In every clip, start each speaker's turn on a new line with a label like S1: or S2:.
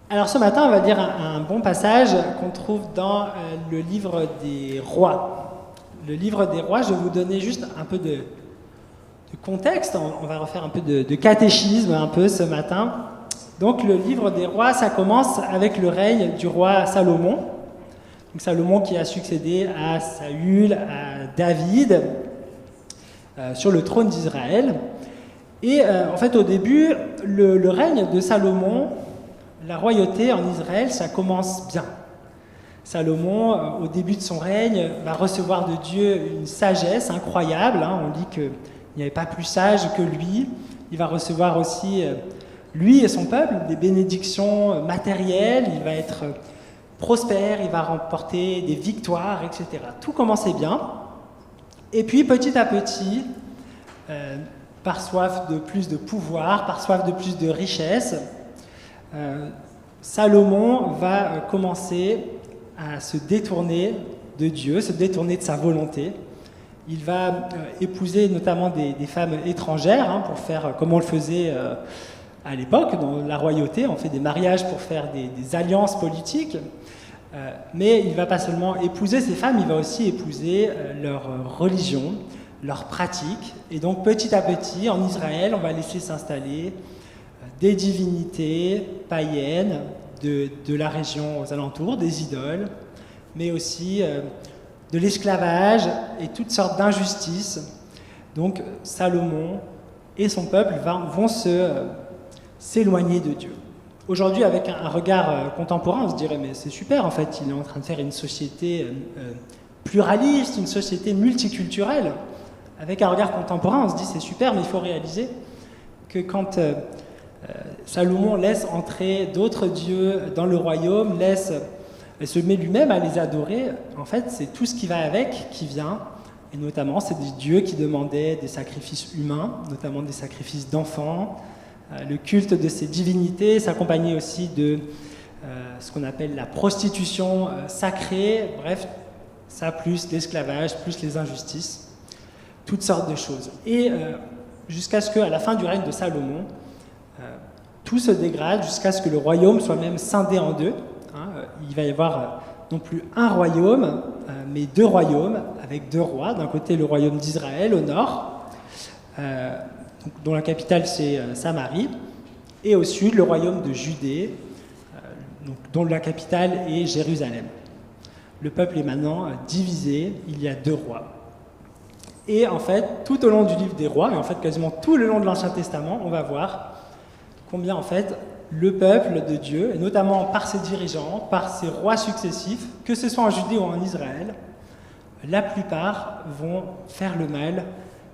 S1: Alors ce matin, on va lire un bon passage qu'on trouve dans le livre des rois. Le livre des rois, je vais vous donner juste un peu de contexte, on va refaire un peu de catéchisme un peu ce matin. Donc le livre des rois, ça commence avec le règne du roi Salomon. Donc Salomon qui a succédé à Saül, à David, sur le trône d'Israël. Et en fait au début, le règne de Salomon, la royauté en Israël, ça commence bien. Salomon, au début de son règne, va recevoir de Dieu une sagesse incroyable. On dit qu'il n'y avait pas plus sage que lui. Il va recevoir aussi, lui et son peuple, des bénédictions matérielles. Il va être prospère, il va remporter des victoires, etc. Tout commençait bien. Et puis, petit à petit, par soif de plus de pouvoir, par soif de plus de richesse, Salomon va commencer à se détourner de Dieu, se détourner de sa volonté. Il va épouser notamment des femmes étrangères pour faire comme on le faisait à l'époque dans la royauté. On fait des mariages pour faire des alliances politiques. Mais il ne va pas seulement épouser ces femmes, il va aussi épouser leur religion, leurs pratiques. Et donc petit à petit, en Israël, on va laisser s'installer des divinités païennes de la région aux alentours, des idoles, mais aussi de l'esclavage et toutes sortes d'injustices. Donc Salomon et son peuple vont s'éloigner de Dieu. Aujourd'hui, avec un regard contemporain, on se dirait mais c'est super, en fait, il est en train de faire une société pluraliste, une société multiculturelle. Avec un regard contemporain, on se dit c'est super, mais il faut réaliser que quand Salomon laisse entrer d'autres dieux dans le royaume, se met lui-même à les adorer, en fait, c'est tout ce qui va avec qui vient, et notamment, c'est des dieux qui demandaient des sacrifices humains, notamment des sacrifices d'enfants. Le culte de ces divinités s'accompagnait aussi de ce qu'on appelle la prostitution sacrée, bref, ça plus l'esclavage, plus les injustices, toutes sortes de choses. Et jusqu'à ce qu'à la fin du règne de Salomon, tout se dégrade jusqu'à ce que le royaume soit même scindé en deux. Il va y avoir non plus un royaume, mais deux royaumes, avec deux rois. D'un côté, le royaume d'Israël au nord, dont la capitale c'est Samarie, et au sud, le royaume de Judée, dont la capitale est Jérusalem. Le peuple est maintenant divisé, il y a deux rois. Et en fait, tout au long du livre des rois, et en fait quasiment tout le long de l'Ancien Testament, on va voir combien en fait le peuple de Dieu, et notamment par ses dirigeants, par ses rois successifs, que ce soit en Judée ou en Israël, la plupart vont faire le mal,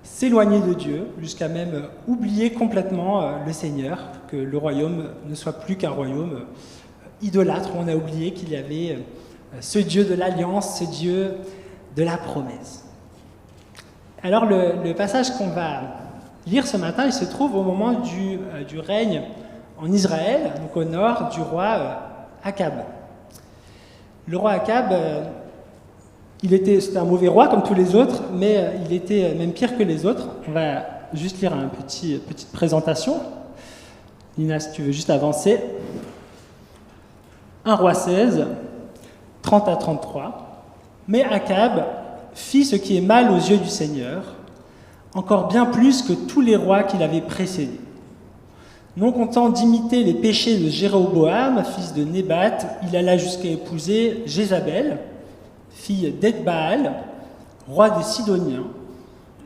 S1: s'éloigner de Dieu, jusqu'à même oublier complètement le Seigneur, que le royaume ne soit plus qu'un royaume idolâtre, où on a oublié qu'il y avait ce Dieu de l'alliance, ce Dieu de la promesse. Alors le passage qu'on va lire ce matin, il se trouve au moment du règne en Israël, donc au nord du roi Akab. Le roi Akab, c'était un mauvais roi comme tous les autres, mais il était même pire que les autres. On va juste lire une petite présentation. Nina, si tu veux juste avancer. 1 roi 16, 30 à 33. Mais Akab fit ce qui est mal aux yeux du Seigneur, encore bien plus que tous les rois qui l'avaient précédé. Non content d'imiter les péchés de Jéroboam, fils de Nébat, il alla jusqu'à épouser Jézabel, fille d'Ethbaal, roi des Sidoniens,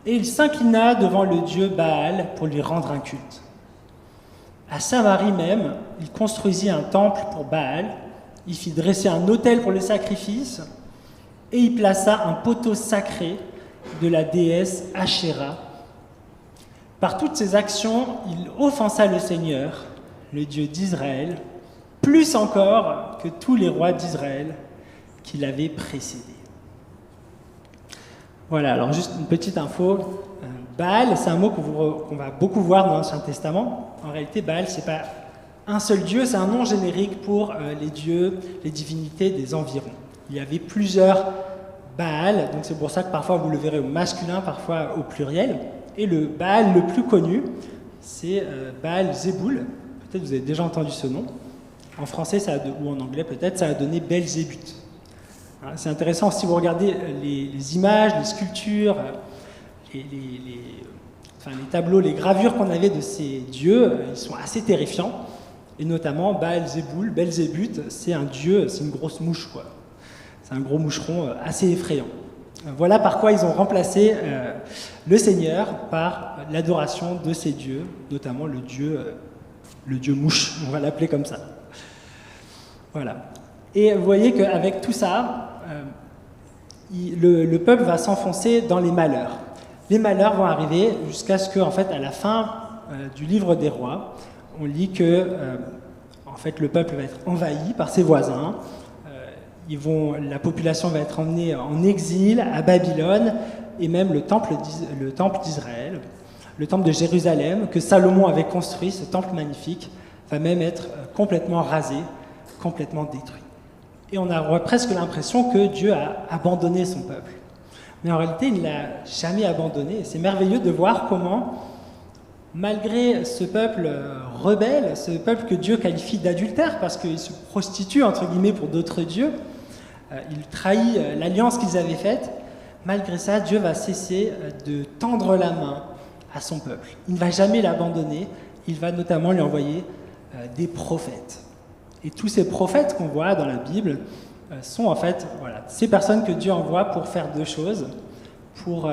S1: et il s'inclina devant le dieu Baal pour lui rendre un culte. À Samarie même, il construisit un temple pour Baal, il fit dresser un autel pour le sacrifice, et y plaça un poteau sacré de la déesse Ashéra. Par toutes ses actions, il offensa le Seigneur, le Dieu d'Israël, plus encore que tous les rois d'Israël qui l'avaient précédé. Voilà, alors juste une petite info. Baal, c'est un mot qu'on va beaucoup voir dans l'Ancien Testament. En réalité, Baal, c'est pas un seul dieu, c'est un nom générique pour les dieux, les divinités des environs. Il y avait plusieurs Baal, donc c'est pour ça que parfois vous le verrez au masculin, parfois au pluriel. Et le Baal le plus connu, c'est Baal Zéboul. Peut-être vous avez déjà entendu ce nom. En français, ou en anglais peut-être, ça a donné Belzébuth. Hein, c'est intéressant, si vous regardez les images, les sculptures, les tableaux, les gravures qu'on avait de ces dieux, ils sont assez terrifiants. Et notamment Baal-Zéboul, Belzébuth, c'est un dieu, c'est une grosse mouche, quoi. C'est un gros moucheron assez effrayant. Voilà par quoi ils ont remplacé le Seigneur par l'adoration de ces dieux, notamment le dieu mouche, on va l'appeler comme ça. Voilà. Et vous voyez qu'avec tout ça, le peuple va s'enfoncer dans les malheurs. Les malheurs vont arriver jusqu'à ce qu'en fait, à la fin du livre des rois, on lit que en fait, le peuple va être envahi par ses voisins. La population va être emmenée en exil à Babylone, et même le temple d'Israël, le temple de Jérusalem, que Salomon avait construit, ce temple magnifique, va même être complètement rasé, complètement détruit. Et on a presque l'impression que Dieu a abandonné son peuple. Mais en réalité, il ne l'a jamais abandonné. Et c'est merveilleux de voir comment, malgré ce peuple rebelle, ce peuple que Dieu qualifie d'adultère, parce qu'il se prostitue, entre guillemets, pour d'autres dieux, il trahit l'alliance qu'ils avaient faite, malgré ça, Dieu va cesser de tendre la main à son peuple. Il ne va jamais l'abandonner, il va notamment lui envoyer des prophètes. Et tous ces prophètes qu'on voit dans la Bible sont en fait ces personnes que Dieu envoie pour faire deux choses, pour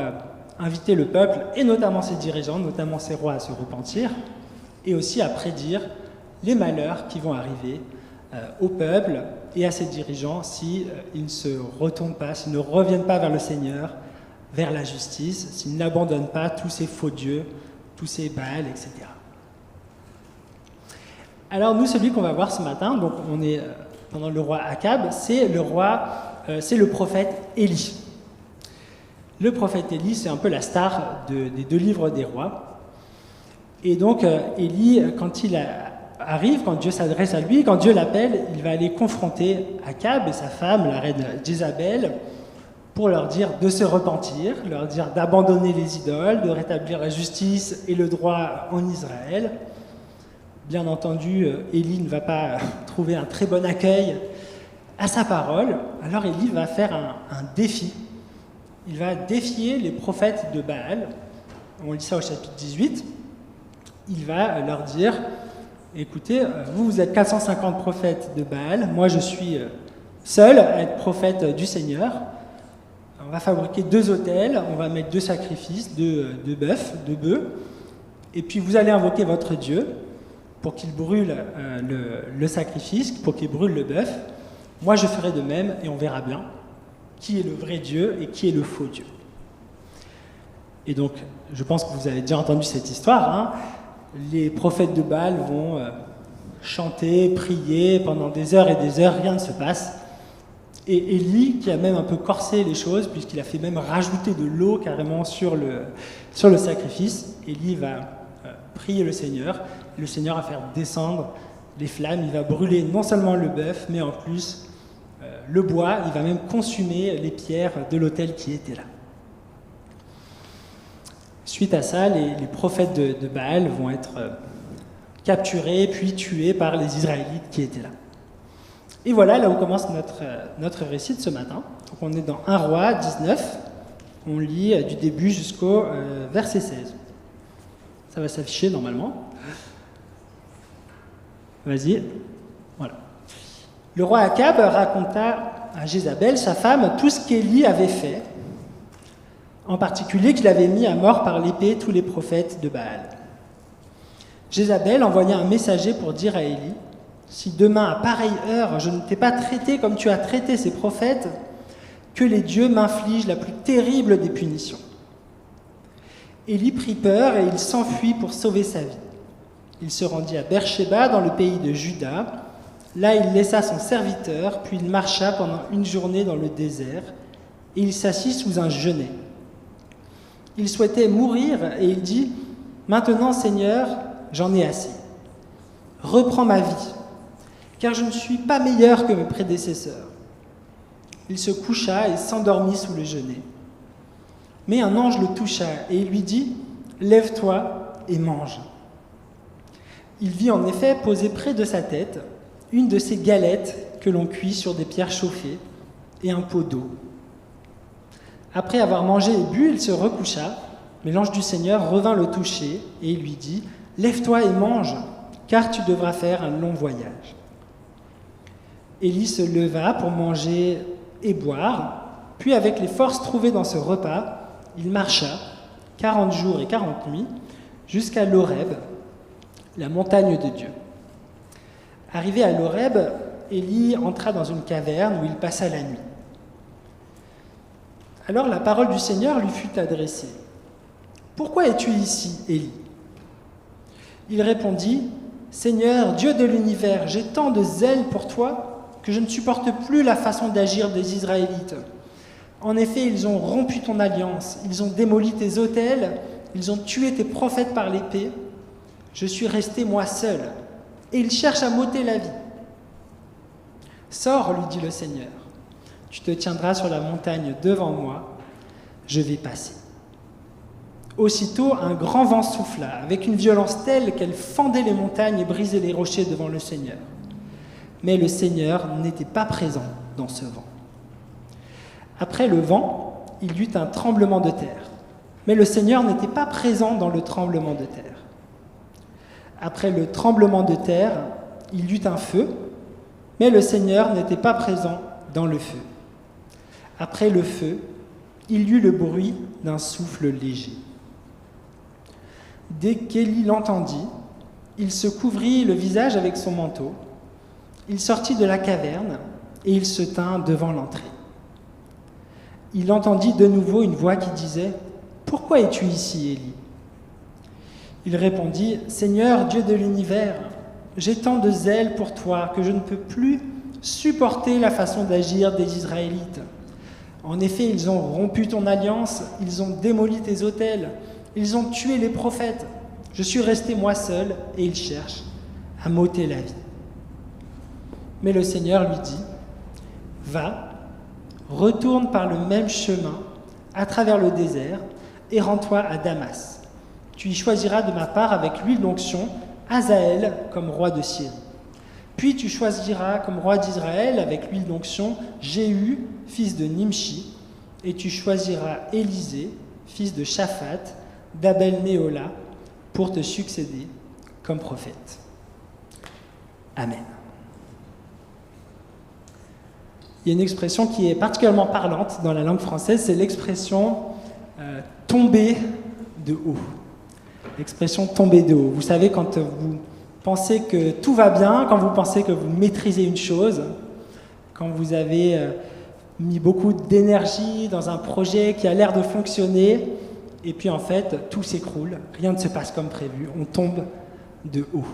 S1: inviter le peuple, et notamment ses dirigeants, notamment ses rois, à se repentir, et aussi à prédire les malheurs qui vont arriver au peuple et à ses dirigeants s'ils ne se retournent pas, s'ils ne reviennent pas vers le Seigneur, vers la justice, s'ils n'abandonnent pas tous ces faux dieux, tous ces Baals, etc. Alors nous, celui qu'on va voir ce matin, donc on est pendant le roi Akab, c'est le prophète Élie. Le prophète Élie, c'est un peu la star des deux livres des rois. Et donc Élie, quand il arrive, quand Dieu s'adresse à lui, quand Dieu l'appelle, il va aller confronter Akab et sa femme, la reine Jézabel, pour leur dire de se repentir, leur dire d'abandonner les idoles, de rétablir la justice et le droit en Israël. Bien entendu, Élie ne va pas trouver un très bon accueil à sa parole, alors Élie va faire un défi. Il va défier les prophètes de Baal. On lit ça au chapitre 18. Il va leur dire, écoutez, vous êtes 450 prophètes de Baal, moi je suis seul à être prophète du Seigneur. On va fabriquer 2 autels, on va mettre 2 sacrifices, 2 bœufs, et puis vous allez invoquer votre Dieu pour qu'il brûle le sacrifice, pour qu'il brûle le bœuf. Moi je ferai de même et on verra bien qui est le vrai Dieu et qui est le faux Dieu. Et donc, je pense que vous avez déjà entendu cette histoire, hein. Les prophètes de Baal vont chanter, prier pendant des heures et des heures, rien ne se passe. Et Élie, qui a même un peu corsé les choses, puisqu'il a fait même rajouter de l'eau carrément sur le sacrifice, Élie va prier le Seigneur va faire descendre les flammes, il va brûler non seulement le bœuf, mais en plus le bois, il va même consumer les pierres de l'autel qui était là. Suite à ça, les prophètes de Baal vont être capturés puis tués par les Israélites qui étaient là. Et voilà là où commence notre récit de ce matin. Donc on est dans 1 Roi 19, on lit du début jusqu'au verset 16. Ça va s'afficher normalement. Vas-y. Voilà. Le roi Akab raconta à Jézabel, sa femme, tout ce qu'Élie avait fait, en particulier qu'il avait mis à mort par l'épée tous les prophètes de Baal. Jézabel envoya un messager pour dire à Élie, « Si demain, à pareille heure, je ne t'ai pas traité comme tu as traité ces prophètes, que les dieux m'infligent la plus terrible des punitions. » Élie prit peur et il s'enfuit pour sauver sa vie. Il se rendit à Beersheba, dans le pays de Juda. Là, il laissa son serviteur, puis il marcha pendant une journée dans le désert, et il s'assit sous un genêt. Il souhaitait mourir, et il dit, « Maintenant, Seigneur, j'en ai assez. Reprends ma vie, car je ne suis pas meilleur que mes prédécesseurs. » Il se coucha et s'endormit sous le genêt. Mais un ange le toucha, et il lui dit, « Lève-toi et mange. » Il vit en effet posé près de sa tête une de ces galettes que l'on cuit sur des pierres chauffées et un pot d'eau. Après avoir mangé et bu, il se recoucha, mais l'ange du Seigneur revint le toucher et il lui dit « Lève-toi et mange, car tu devras faire un long voyage. » Élie se leva pour manger et boire, puis avec les forces trouvées dans ce repas, il marcha 40 jours et 40 nuits jusqu'à l'Horeb, la montagne de Dieu. Arrivé à l'Horeb, Élie entra dans une caverne où il passa la nuit. Alors la parole du Seigneur lui fut adressée. « Pourquoi es-tu ici, Élie » Il répondit, « Seigneur, Dieu de l'univers, j'ai tant de zèle pour toi que je ne supporte plus la façon d'agir des Israélites. En effet, ils ont rompu ton alliance, ils ont démoli tes autels, ils ont tué tes prophètes par l'épée. Je suis resté moi seul, et ils cherchent à m'ôter la vie. Sors, lui dit le Seigneur, tu te tiendras sur la montagne devant moi, je vais passer. » Aussitôt, un grand vent souffla, avec une violence telle qu'elle fendait les montagnes et brisait les rochers devant le Seigneur. Mais le Seigneur n'était pas présent dans ce vent. Après le vent, il y eut un tremblement de terre. Mais le Seigneur n'était pas présent dans le tremblement de terre. Après le tremblement de terre, il y eut un feu, mais le Seigneur n'était pas présent dans le feu. Après le feu, il y eut le bruit d'un souffle léger. Dès qu'Élie l'entendit, il se couvrit le visage avec son manteau, il sortit de la caverne et il se tint devant l'entrée. Il entendit de nouveau une voix qui disait « Pourquoi es-tu ici, Élie » Il répondit « Seigneur, Dieu de l'univers, j'ai tant de zèle pour toi que je ne peux plus supporter la façon d'agir des Israélites. En effet, ils ont rompu ton alliance, ils ont démoli tes autels, ils ont tué les prophètes. Je suis resté moi seul et ils cherchent à m'ôter la vie. » Mais le Seigneur lui dit « Va, retourne par le même chemin à travers le désert et rends-toi à Damas. Tu y choisiras de ma part avec l'huile d'onction Hazaël comme roi de Syrie. Puis tu choisiras comme roi d'Israël avec l'huile d'onction Jéhu, fils de Nimshi, et tu choisiras Élisée, fils de Shaphat, d'Abel-Méhola, pour te succéder comme prophète. » Amen. Il y a une expression qui est particulièrement parlante dans la langue française, c'est l'expression « tomber de haut ». L'expression « tomber de haut ». Vous savez, quand vous pensez que tout va bien, quand vous pensez que vous maîtrisez une chose, quand vous avez mis beaucoup d'énergie dans un projet qui a l'air de fonctionner, et puis en fait, tout s'écroule, rien ne se passe comme prévu, on tombe de haut.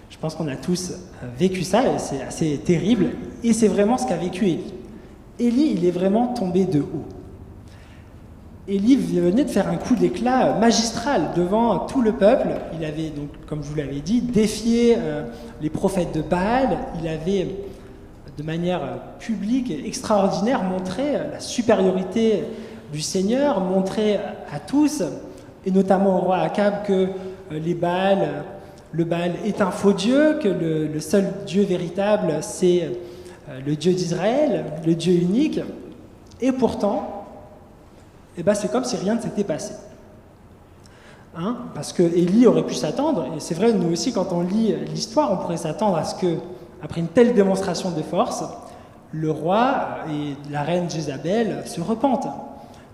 S1: Je pense qu'on a tous vécu ça, et c'est assez terrible, et c'est vraiment ce qu'a vécu Élie. Élie, il est vraiment tombé de haut. Élie venait de faire un coup d'éclat magistral devant tout le peuple. Il avait, donc, comme je vous l'avais dit, défié les prophètes de Baal. Il avait, de manière publique et extraordinaire, montré la supériorité du Seigneur, montré à tous, et notamment au roi Akab, que le Baal est un faux Dieu, que le seul Dieu véritable, c'est le Dieu d'Israël, le Dieu unique. Et pourtant, c'est comme si rien ne s'était passé. Parce que Élie aurait pu s'attendre, et c'est vrai, nous aussi, quand on lit l'histoire, on pourrait s'attendre à ce que, après une telle démonstration de force, le roi et la reine Jézabel se repentent,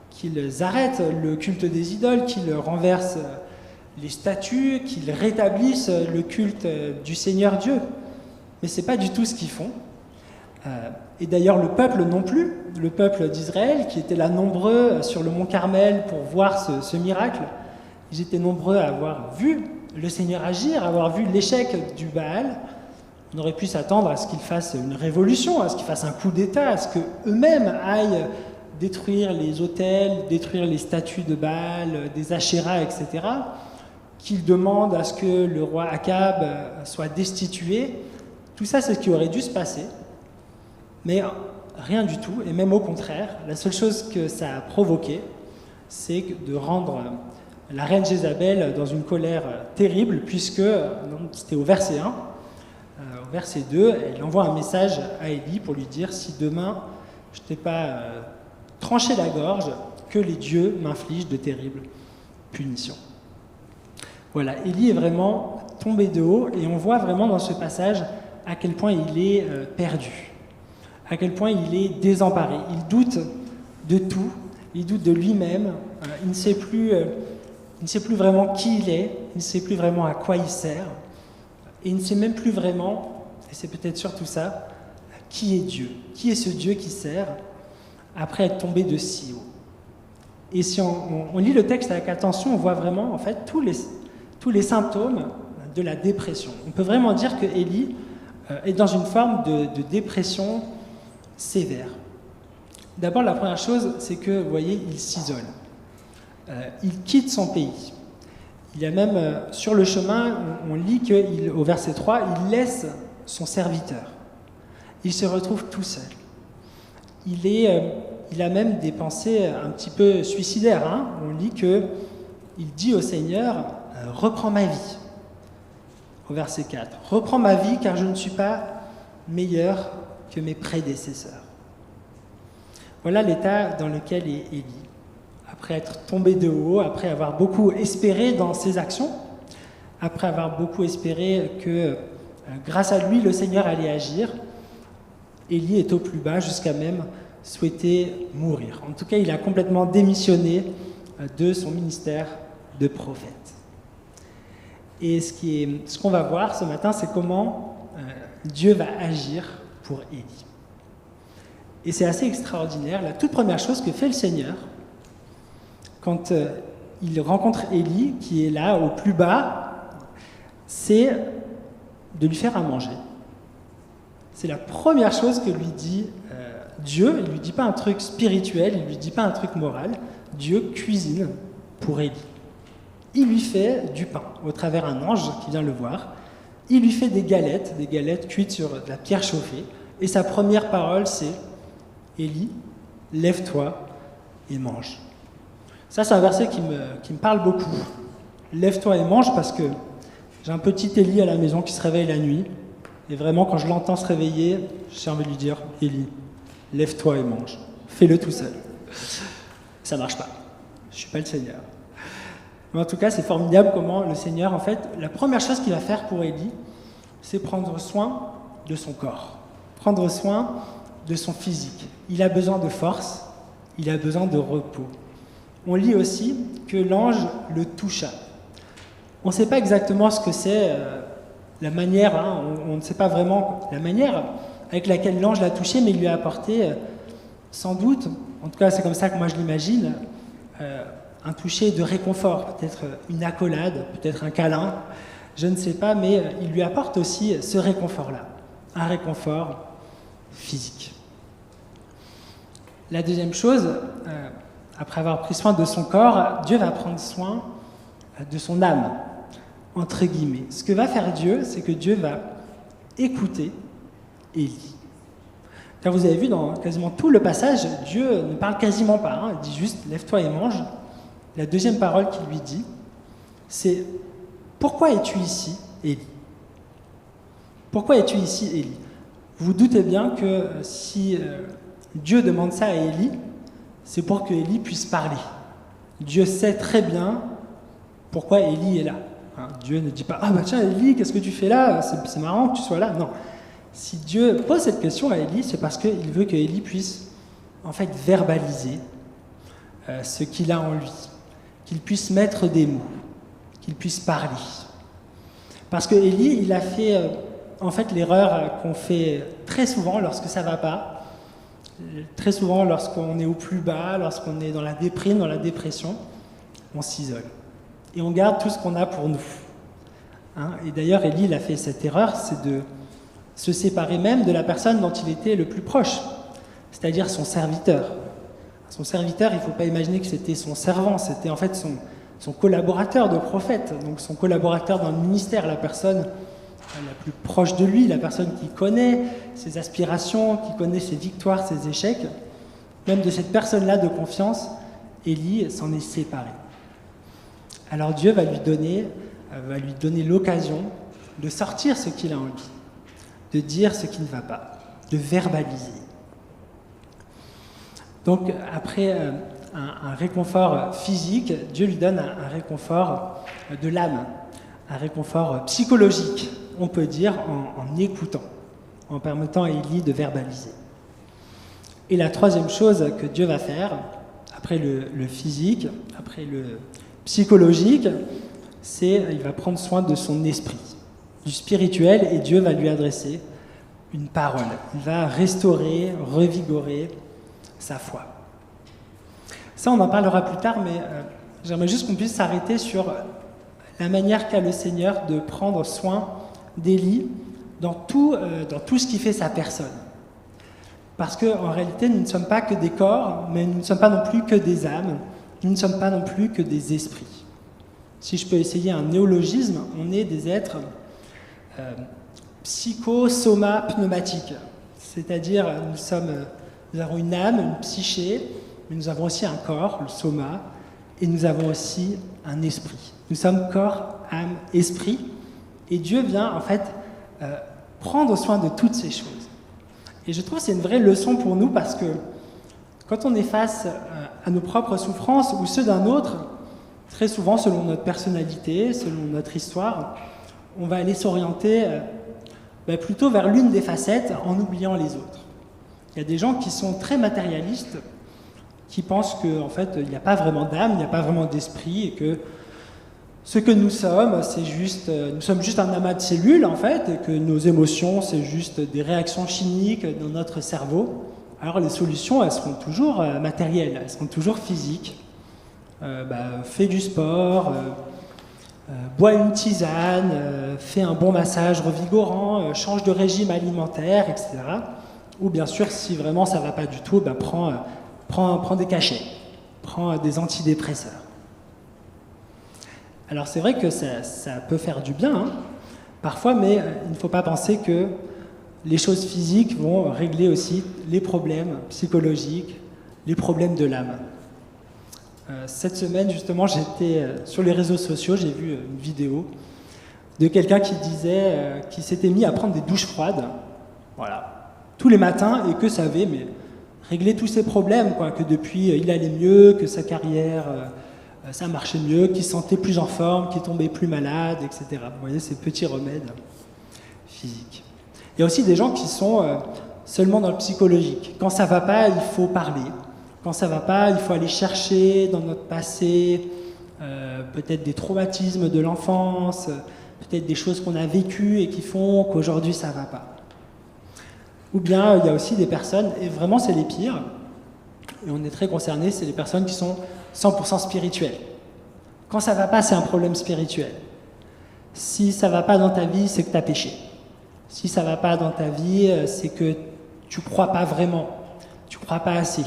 S1: qu'ils arrêtent le culte des idoles, qu'ils renversent les statues, qu'ils rétablissent le culte du Seigneur Dieu. Mais ce n'est pas du tout ce qu'ils font. Et d'ailleurs, le peuple non plus, le peuple d'Israël, qui était là nombreux sur le mont Carmel pour voir ce miracle, ils étaient nombreux à avoir vu le Seigneur agir, à avoir vu l'échec du Baal. On aurait pu s'attendre à ce qu'ils fassent une révolution, à ce qu'ils fassent un coup d'État, à ce qu'eux-mêmes aillent détruire les autels, détruire les statues de Baal, des Ashéras, etc., qu'ils demandent à ce que le roi Akab soit destitué. Tout ça, c'est ce qui aurait dû se passer. Mais rien du tout, et même au contraire, la seule chose que ça a provoqué, c'est de rendre la reine Jézabel dans une colère terrible, puisque, c'était au verset 1, au verset 2, elle envoie un message à Élie pour lui dire « Si demain je t'ai pas tranché la gorge, que les dieux m'infligent de terribles punitions. » Voilà, Élie est vraiment tombé de haut et on voit vraiment dans ce passage à quel point il est perdu, à quel point il est désemparé. Il doute de tout, il doute de lui-même, il ne sait plus vraiment qui il est, il ne sait plus vraiment à quoi il sert, et il ne sait même plus vraiment, et c'est peut-être surtout ça, qui est Dieu, qui est ce Dieu qui sert après être tombé de si haut. Et si on lit le texte avec attention, on voit vraiment en fait tous les symptômes de la dépression. On peut vraiment dire que Élie est dans une forme de dépression sévère. D'abord, la première chose, c'est que, vous voyez, il s'isole. Il quitte son pays. Il y a même, sur le chemin, on lit qu'au verset 3, il laisse son serviteur. Il se retrouve tout seul. Il a même des pensées un petit peu suicidaires. Hein. On lit qu'il dit au Seigneur, « Reprends ma vie ». Au verset 4, « Reprends ma vie car je ne suis pas meilleur que mes prédécesseurs ». Voilà l'état dans lequel est Élie. Après être tombé de haut, après avoir beaucoup espéré dans ses actions, après avoir beaucoup espéré que grâce à lui, le Seigneur allait agir, Élie est au plus bas jusqu'à même souhaiter mourir. En tout cas, il a complètement démissionné de son ministère de prophète. Et ce qu'on va voir ce matin, c'est comment Dieu va agir pour Élie. Et c'est assez extraordinaire. La toute première chose que fait le Seigneur, quand il rencontre Élie, qui est là au plus bas, c'est de lui faire à manger. C'est la première chose que lui dit Dieu. Il ne lui dit pas un truc spirituel, il ne lui dit pas un truc moral. Dieu cuisine pour Élie. Il lui fait du pain, au travers un ange qui vient le voir. Il lui fait des galettes cuites sur de la pierre chauffée. Et sa première parole, c'est « Élie, lève-toi et mange ». Ça, c'est un verset qui me parle beaucoup. « Lève-toi et mange » parce que j'ai un petit Élie à la maison qui se réveille la nuit. Et vraiment, quand je l'entends se réveiller, j'ai envie de lui dire « Élie, lève-toi et mange. Fais-le tout seul. » Ça ne marche pas. Je ne suis pas le Seigneur. Mais en tout cas, c'est formidable comment le Seigneur, en fait, la première chose qu'il va faire pour Élie, c'est prendre soin de son corps, prendre soin de son physique. Il a besoin de force, il a besoin de repos. On lit aussi que l'ange le toucha. On ne sait pas exactement ce que c'est, la manière, hein, on ne sait pas vraiment la manière avec laquelle l'ange l'a touché, mais il lui a apporté, sans doute, en tout cas c'est comme ça que moi je l'imagine, un toucher de réconfort, peut-être une accolade, peut-être un câlin, je ne sais pas, mais il lui apporte aussi ce réconfort-là, un réconfort physique. La deuxième chose, après avoir pris soin de son corps, Dieu va prendre soin de son âme, entre guillemets. Ce que va faire Dieu, c'est que Dieu va écouter Élie. Car vous avez vu dans quasiment tout le passage, Dieu ne parle quasiment pas, hein, il dit juste « lève-toi et mange ». La deuxième parole qu'il lui dit, c'est « Pourquoi es-tu ici, Élie ?» Pourquoi es-tu ici, Élie ? Vous vous doutez bien que si Dieu demande ça à Élie, c'est pour que Élie puisse parler. Dieu sait très bien pourquoi Élie est là. Hein, Dieu ne dit pas « Ah bah tiens Élie, qu'est-ce que tu fais là ? C'est marrant que tu sois là. » Non. Si Dieu pose cette question à Élie, c'est parce qu'il veut que Élie puisse en fait verbaliser ce qu'il a en lui, qu'il puisse mettre des mots, qu'il puisse parler. Parce que Élie, il a fait en fait l'erreur qu'on fait très souvent lorsque ça ne va pas, très souvent lorsqu'on est au plus bas, lorsqu'on est dans la déprime, dans la dépression, on s'isole. Et on garde tout ce qu'on a pour nous. Hein, et d'ailleurs, Élie, il a fait cette erreur, c'est de se séparer même de la personne dont il était le plus proche, c'est-à-dire son serviteur. Son serviteur, il ne faut pas imaginer que c'était son servant, c'était en fait son collaborateur de prophète, donc son collaborateur dans le ministère, la personne la plus proche de lui, la personne qui connaît ses aspirations, qui connaît ses victoires, ses échecs. Même de cette personne-là de confiance, Élie s'en est séparé. Alors Dieu va lui donner l'occasion de sortir ce qu'il a en lui. de dire ce qui ne va pas, de verbaliser. Donc après un réconfort physique, Dieu lui donne un réconfort de l'âme, un réconfort psychologique, on peut dire, en écoutant, en permettant à Élie de verbaliser. Et la troisième chose que Dieu va faire, après le physique, après le psychologique, c'est qu'il va prendre soin de son esprit, du spirituel, et Dieu va lui adresser une parole. Il va restaurer, revigorer sa foi. Ça, on en parlera plus tard, mais j'aimerais juste qu'on puisse s'arrêter sur la manière qu'a le Seigneur de prendre soin d'Élie dans tout ce qui fait sa personne. Parce qu'en réalité, nous ne sommes pas que des corps, mais nous ne sommes pas non plus que des âmes, nous ne sommes pas non plus que des esprits. Si je peux essayer un néologisme, on est des êtres psycho-soma-pneumatiques. C'est-à-dire, nous avons une âme, une psyché, mais nous avons aussi un corps, le soma, et nous avons aussi un esprit. Nous sommes corps, âme, esprit, et Dieu vient en fait prendre soin de toutes ces choses. Et je trouve que c'est une vraie leçon pour nous parce que quand on est face à nos propres souffrances ou ceux d'un autre, très souvent selon notre personnalité, selon notre histoire, on va aller s'orienter plutôt vers l'une des facettes en oubliant les autres. Il y a des gens qui sont très matérialistes, qui pensent qu'en fait, il n'y a pas vraiment d'âme, il n'y a pas vraiment d'esprit, et que ce que nous sommes, nous sommes juste un amas de cellules, en fait, et que nos émotions, c'est juste des réactions chimiques dans notre cerveau. Alors les solutions, elles seront toujours matérielles, elles seront toujours physiques. Fais du sport, bois une tisane, fais un bon massage revigorant, change de régime alimentaire, etc. Ou bien sûr, si vraiment ça ne va pas du tout, prends des cachets, prends des antidépresseurs. Alors c'est vrai que ça peut faire du bien, parfois, mais il ne faut pas penser que les choses physiques vont régler aussi les problèmes psychologiques, les problèmes de l'âme. Cette semaine, justement, j'étais sur les réseaux sociaux, j'ai vu une vidéo de quelqu'un qui disait qu'il s'était mis à prendre des douches froides, voilà, tous les matins, et que ça avait réglé tous ses problèmes, que depuis il allait mieux, que sa carrière ça marchait mieux, qu'il se sentait plus en forme, qu'il tombait plus malade, etc. Vous voyez, ces petits remèdes physiques. Il y a aussi des gens qui sont seulement dans le psychologique. Quand ça ne va pas, il faut parler. Quand ça ne va pas, il faut aller chercher dans notre passé peut-être des traumatismes de l'enfance, peut-être des choses qu'on a vécues et qui font qu'aujourd'hui ça ne va pas. Ou bien il y a aussi des personnes, et vraiment c'est les pires, et on est très concernés, c'est les personnes qui sont 100% spirituelles. Quand ça ne va pas, c'est un problème spirituel. Si ça ne va pas dans ta vie, c'est que tu as péché. Si ça ne va pas dans ta vie, c'est que tu ne crois pas vraiment, tu ne crois pas assez.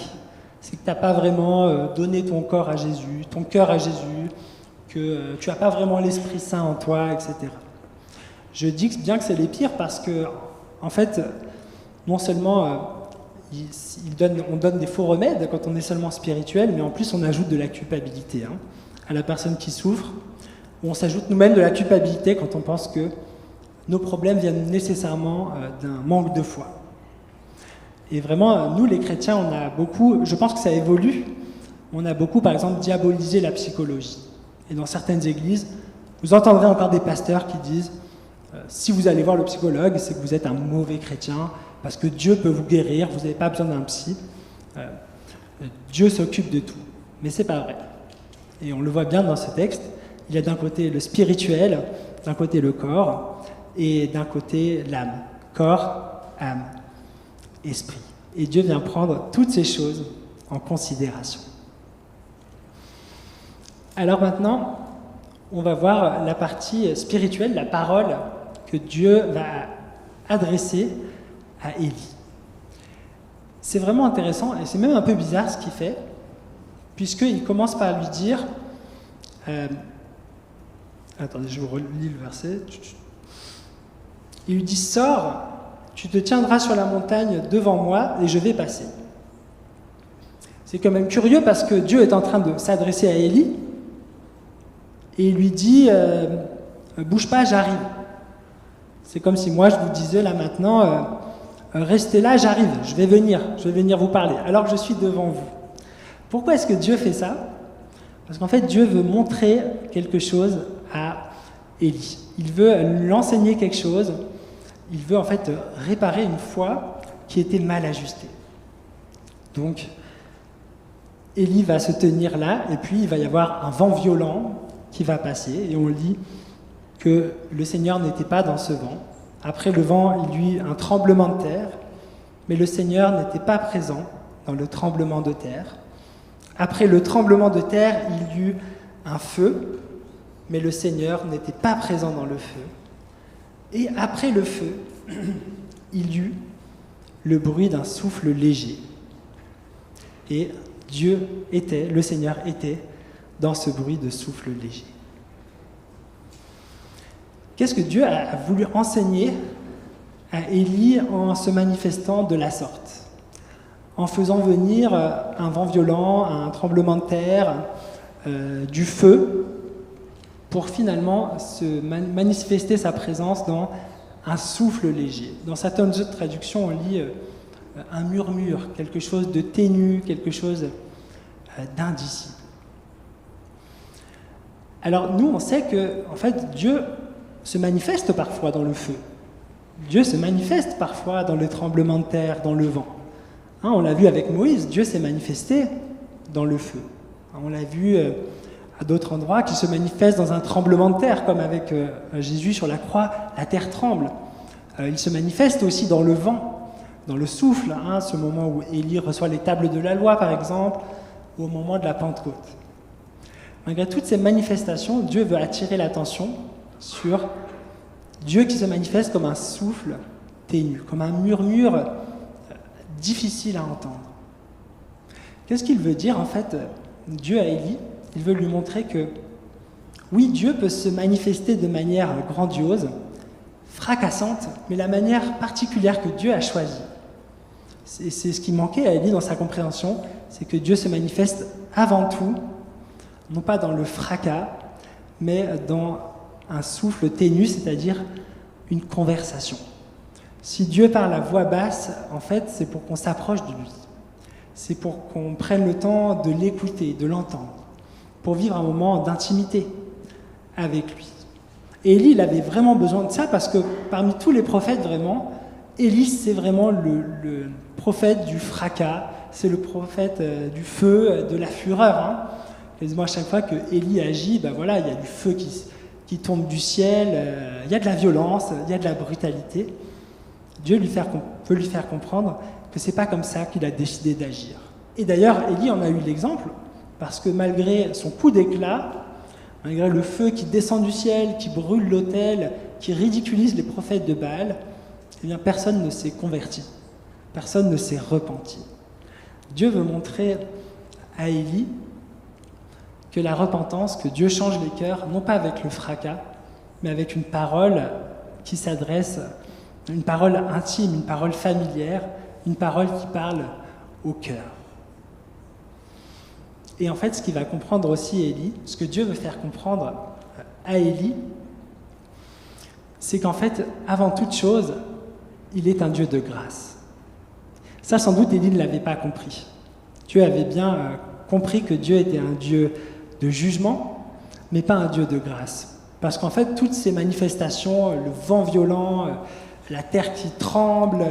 S1: C'est que tu n'as pas vraiment donné ton corps à Jésus, ton cœur à Jésus, que tu n'as pas vraiment l'Esprit Saint en toi, etc. Je dis bien que c'est les pires parce que, en fait, non seulement on donne des faux remèdes quand on est seulement spirituel, mais en plus on ajoute de la culpabilité à la personne qui souffre, ou on s'ajoute nous-mêmes de la culpabilité quand on pense que nos problèmes viennent nécessairement d'un manque de foi. Et vraiment, nous les chrétiens, on a beaucoup, je pense que ça évolue, on a beaucoup par exemple diabolisé la psychologie. Et dans certaines églises, vous entendrez encore des pasteurs qui disent si vous allez voir le psychologue, c'est que vous êtes un mauvais chrétien, parce que Dieu peut vous guérir, vous n'avez pas besoin d'un psy. Dieu s'occupe de tout. Mais c'est pas vrai. Et on le voit bien dans ce texte. Il y a d'un côté le spirituel, d'un côté le corps, et d'un côté l'âme. Corps, âme, esprit. Et Dieu vient prendre toutes ces choses en considération. Alors maintenant, on va voir la partie spirituelle, la parole que Dieu va adresser à Élie. C'est vraiment intéressant et c'est même un peu bizarre ce qu'il fait, puisqu'il commence par lui dire attendez, je vous relis le verset. Il lui dit « Sors, tu te tiendras sur la montagne devant moi et je vais passer. » C'est quand même curieux parce que Dieu est en train de s'adresser à Élie et il lui dit « Bouge pas, j'arrive. » C'est comme si moi je vous disais là maintenant, restez là, j'arrive, je vais venir vous parler, alors que je suis devant vous. Pourquoi est-ce que Dieu fait ça? Parce qu'en fait, Dieu veut montrer quelque chose à Élie. Il veut l'enseigner quelque chose. Il veut en fait réparer une foi qui était mal ajustée. Donc, Élie va se tenir là, et puis il va y avoir un vent violent qui va passer, et on lit que le Seigneur n'était pas dans ce vent. Après le vent, il y eut un tremblement de terre, mais le Seigneur n'était pas présent dans le tremblement de terre. Après le tremblement de terre, il y eut un feu, mais le Seigneur n'était pas présent dans le feu. Et après le feu, il y eut le bruit d'un souffle léger. Et le Seigneur était dans ce bruit de souffle léger. Qu'est-ce que Dieu a voulu enseigner à Élie en se manifestant de la sorte? En faisant venir un vent violent, un tremblement de terre, du feu, pour finalement se manifester sa présence dans un souffle léger. Dans certaines autres traductions, on lit un murmure, quelque chose de ténu, quelque chose d'indicible. Alors nous, on sait que en fait, Dieu se manifeste parfois dans le feu. Dieu se manifeste parfois dans le tremblement de terre, dans le vent. Hein, on l'a vu avec Moïse, Dieu s'est manifesté dans le feu. On l'a vu à d'autres endroits qui se manifeste dans un tremblement de terre, comme avec Jésus sur la croix, la terre tremble. Il se manifeste aussi dans le vent, dans le souffle, hein, ce moment où Élie reçoit les tables de la loi, par exemple, ou au moment de la Pentecôte. Malgré toutes ces manifestations, Dieu veut attirer l'attention sur Dieu qui se manifeste comme un souffle ténu, comme un murmure difficile à entendre. Qu'est-ce qu'il veut dire en fait, Dieu à Élie? Il veut lui montrer que oui, Dieu peut se manifester de manière grandiose, fracassante, mais la manière particulière que Dieu a choisie. C'est ce qui manquait à Élie dans sa compréhension, c'est que Dieu se manifeste avant tout, non pas dans le fracas, mais dans un souffle ténu, c'est-à-dire une conversation. Si Dieu parle à voix basse, en fait, c'est pour qu'on s'approche de lui. C'est pour qu'on prenne le temps de l'écouter, de l'entendre, pour vivre un moment d'intimité avec lui. Et Élie, il avait vraiment besoin de ça parce que parmi tous les prophètes, vraiment, Élie, c'est vraiment le prophète du fracas, c'est le prophète du feu, de la fureur. Hein. Quasiment à chaque fois que Élie agit, ben voilà, il y a du feu qui tombe du ciel, il y a de la violence, il y a de la brutalité. Dieu peut lui faire comprendre que c'est pas comme ça qu'il a décidé d'agir. Et d'ailleurs, Élie en a eu l'exemple, parce que malgré son coup d'éclat, malgré le feu qui descend du ciel, qui brûle l'autel, qui ridiculise les prophètes de Baal, eh bien personne ne s'est converti, personne ne s'est repenti. Dieu veut montrer à Élie que la repentance, que Dieu change les cœurs, non pas avec le fracas, mais avec une parole qui s'adresse, une parole intime, une parole familière, une parole qui parle au cœur. Et en fait, ce qu'il va comprendre aussi Élie, ce que Dieu veut faire comprendre à Élie, c'est qu'en fait, avant toute chose, il est un Dieu de grâce. Ça, sans doute, Élie ne l'avait pas compris. Dieu avait bien compris que Dieu était un Dieu de jugement, mais pas un Dieu de grâce. Parce qu'en fait, toutes ces manifestations, le vent violent, la terre qui tremble,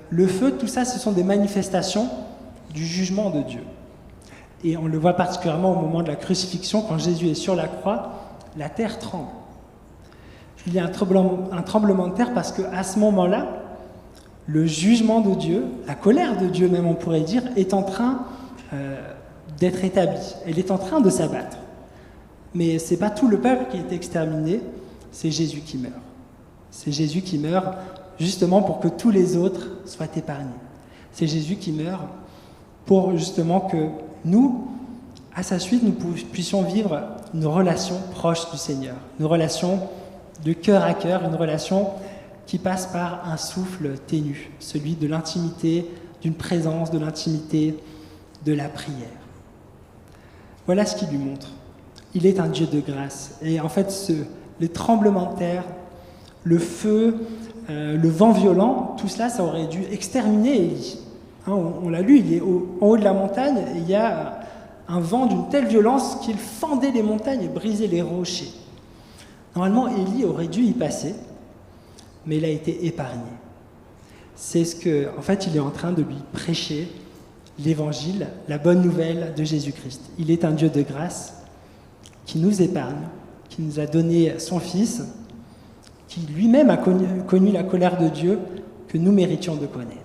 S1: le feu, tout ça, ce sont des manifestations du jugement de Dieu. Et on le voit particulièrement au moment de la crucifixion, quand Jésus est sur la croix, la terre tremble. Il y a un tremblement de terre parce qu'à ce moment-là, le jugement de Dieu, la colère de Dieu même on pourrait dire, est en train d'être établie. Elle est en train de s'abattre. Mais ce n'est pas tout le peuple qui est exterminé, c'est Jésus qui meurt. C'est Jésus qui meurt justement pour que tous les autres soient épargnés. C'est Jésus qui meurt pour justement que nous, à sa suite, nous puissions vivre une relation proche du Seigneur, une relation de cœur à cœur, une relation qui passe par un souffle ténu, celui de l'intimité, d'une présence, de l'intimité, de la prière. Voilà ce qu'il lui montre. Il est un Dieu de grâce. Et en fait, les tremblements de terre le feu, le vent violent, tout cela, ça aurait dû exterminer Élie. Hein, on l'a lu, il est en haut de la montagne et il y a un vent d'une telle violence qu'il fendait les montagnes et brisait les rochers. Normalement, Élie aurait dû y passer, mais il a été épargné. C'est ce que, en fait, il est en train de lui prêcher l'évangile, la bonne nouvelle de Jésus-Christ. Il est un Dieu de grâce qui nous épargne, qui nous a donné son Fils, qui lui-même a connu la colère de Dieu que nous méritions de connaître.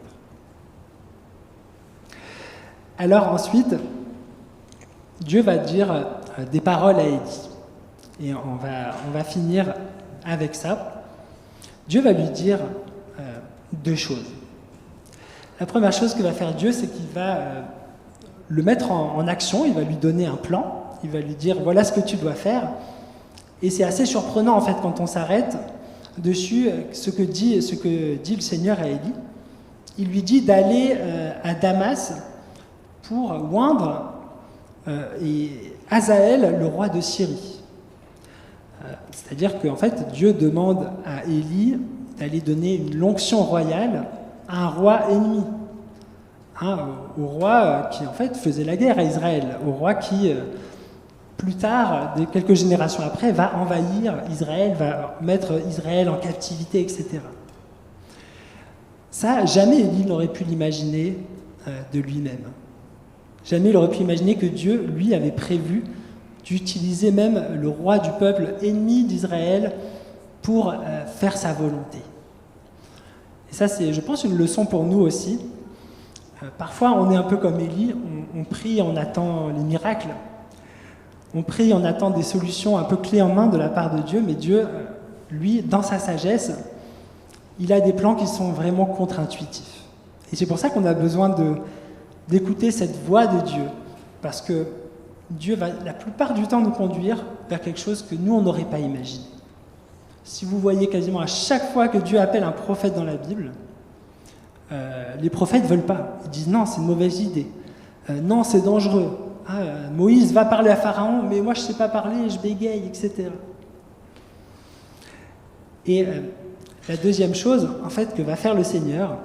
S1: Alors ensuite, Dieu va dire des paroles à Élie. Et on va finir avec ça. Dieu va lui dire deux choses. La première chose que va faire Dieu, c'est qu'il va le mettre en action, il va lui donner un plan, il va lui dire voilà ce que tu dois faire. Et c'est assez surprenant en fait quand on s'arrête dessus ce que dit le Seigneur à Élie. Il lui dit d'aller à Damas pour oindre Hazaël, le roi de Syrie. C'est-à-dire qu'en fait, Dieu demande à Élie d'aller donner une onction royale à un roi ennemi, au roi qui en fait faisait la guerre à Israël, au roi qui, plus tard, quelques générations après, va envahir Israël, va mettre Israël en captivité, etc. Ça, jamais Élie n'aurait pu l'imaginer de lui-même. Jamais il aurait pu imaginer que Dieu, lui, avait prévu d'utiliser même le roi du peuple ennemi d'Israël pour faire sa volonté. Et ça, c'est, je pense, une leçon pour nous aussi. Parfois, on est un peu comme Élie, on prie, on attend les miracles. On prie, on attend des solutions un peu clés en main de la part de Dieu, mais Dieu, lui, dans sa sagesse, il a des plans qui sont vraiment contre-intuitifs. Et c'est pour ça qu'on a besoin d'écouter cette voix de Dieu, parce que Dieu va la plupart du temps nous conduire vers quelque chose que nous, on n'aurait pas imaginé. Si vous voyez quasiment à chaque fois que Dieu appelle un prophète dans la Bible, les prophètes ne veulent pas. Ils disent non, c'est une mauvaise idée. Non, c'est dangereux. Moïse va parler à Pharaon, mais moi je ne sais pas parler, je bégaye, etc. Et la deuxième chose, en fait, que va faire le Seigneur,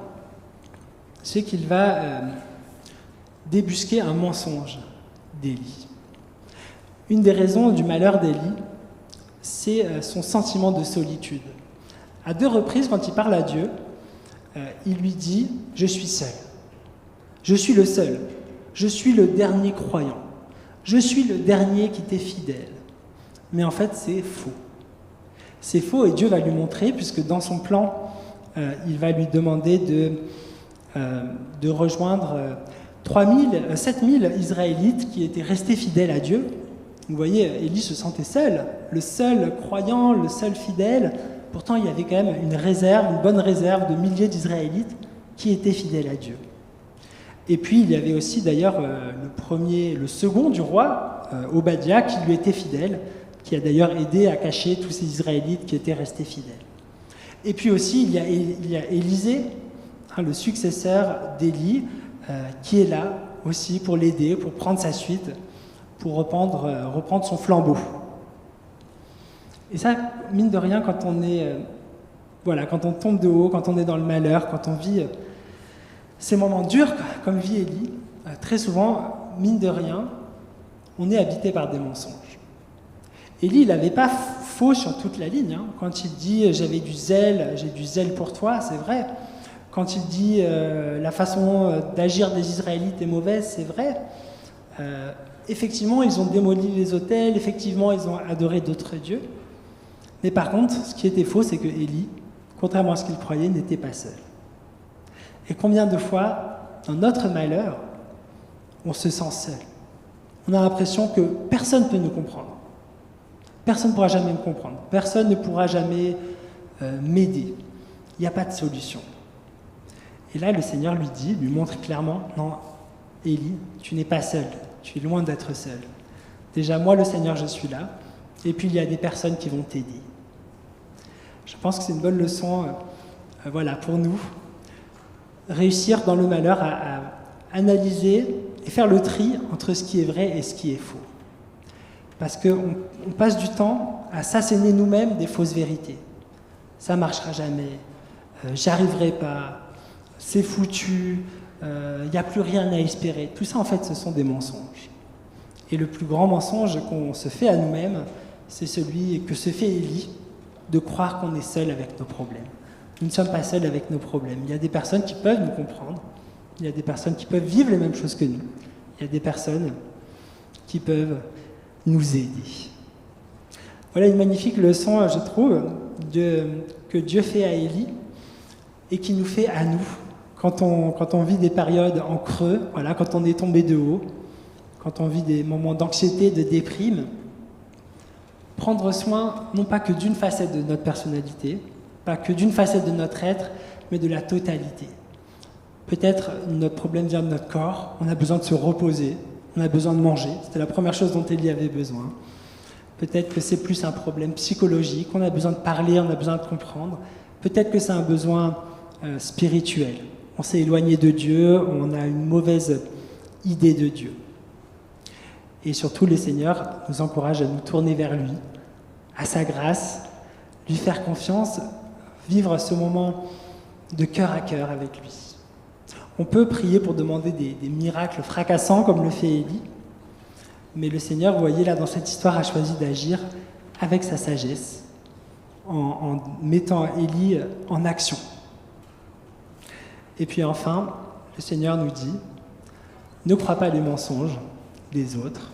S1: c'est qu'il va débusquer un mensonge d'Élie. Une des raisons du malheur d'Élie, c'est son sentiment de solitude. À 2 reprises, quand il parle à Dieu, il lui dit « Je suis seul. Je suis le seul. Je suis le dernier croyant. Je suis le dernier qui t'est fidèle. » Mais en fait, c'est faux. C'est faux et Dieu va lui montrer, puisque dans son plan, il va lui demander de rejoindre 7000 Israélites qui étaient restés fidèles à Dieu. Vous voyez, Élie se sentait seul, le seul croyant, le seul fidèle. Pourtant, il y avait quand même une bonne réserve de milliers d'Israélites qui étaient fidèles à Dieu. Et puis, il y avait aussi d'ailleurs le second du roi, Obadiah, qui lui était fidèle, qui a d'ailleurs aidé à cacher tous ces Israélites qui étaient restés fidèles. Et puis aussi, il y a Élisée, le successeur d'Élie, qui est là aussi pour l'aider, pour prendre sa suite, pour reprendre son flambeau. Et ça, mine de rien, quand on tombe de haut, quand on est dans le malheur, quand on vit ces moments durs, comme vit Élie, très souvent, mine de rien, on est habité par des mensonges. Élie, il n'avait pas faux sur toute la ligne. Quand il dit « j'ai du zèle pour toi », c'est vrai. Quand il dit la façon d'agir des Israélites est mauvaise, c'est vrai. Effectivement, ils ont démoli les autels, effectivement, ils ont adoré d'autres dieux. Mais par contre, ce qui était faux, c'est que Élie, contrairement à ce qu'il croyait, n'était pas seul. Et combien de fois, dans notre malheur, on se sent seul. On a l'impression que personne ne peut nous comprendre. Personne ne pourra jamais me comprendre. Personne ne pourra jamais m'aider. Il n'y a pas de solution. Et là, le Seigneur lui montre clairement, non, Élie, tu n'es pas seul. Tu es loin d'être seul. Déjà, moi, le Seigneur, je suis là. Et puis, il y a des personnes qui vont t'aider. Je pense que c'est une bonne leçon pour nous. Réussir dans le malheur à analyser et faire le tri entre ce qui est vrai et ce qui est faux. Parce qu'on passe du temps à s'asséner nous-mêmes des fausses vérités. ça ne marchera jamais, j'y arriverai pas, c'est foutu, il n'y a plus rien à espérer. Tout ça, en fait, ce sont des mensonges. Et le plus grand mensonge qu'on se fait à nous-mêmes, c'est celui que se fait Élie, de croire qu'on est seul avec nos problèmes. Nous ne sommes pas seuls avec nos problèmes. Il y a des personnes qui peuvent nous comprendre, il y a des personnes qui peuvent vivre les mêmes choses que nous, il y a des personnes qui peuvent nous aider. Voilà une magnifique leçon, je trouve, que Dieu fait à Élie et qui nous fait à nous. Quand on vit des périodes en creux, voilà, quand on est tombé de haut, quand on vit des moments d'anxiété, de déprime, prendre soin non pas que d'une facette de notre personnalité, pas que d'une facette de notre être, mais de la totalité. Peut-être notre problème vient de notre corps, on a besoin de se reposer, on a besoin de manger, c'était la première chose dont Élie avait besoin. Peut-être que c'est plus un problème psychologique, on a besoin de parler, on a besoin de comprendre. Peut-être que c'est un besoin spirituel. On s'est éloigné de Dieu, on a une mauvaise idée de Dieu. Et surtout, le Seigneur nous encourage à nous tourner vers lui, à sa grâce, lui faire confiance, vivre ce moment de cœur à cœur avec lui. On peut prier pour demander des miracles fracassants comme le fait Élie, mais le Seigneur, vous voyez là dans cette histoire, a choisi d'agir avec sa sagesse, en mettant Élie en action. Et puis enfin, le Seigneur nous dit, ne crois pas les mensonges des autres,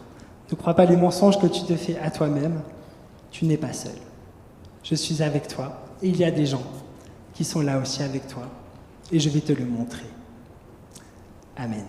S1: ne crois pas les mensonges que tu te fais à toi-même, tu n'es pas seul. Je suis avec toi, et il y a des gens qui sont là aussi avec toi, et je vais te le montrer. Amen.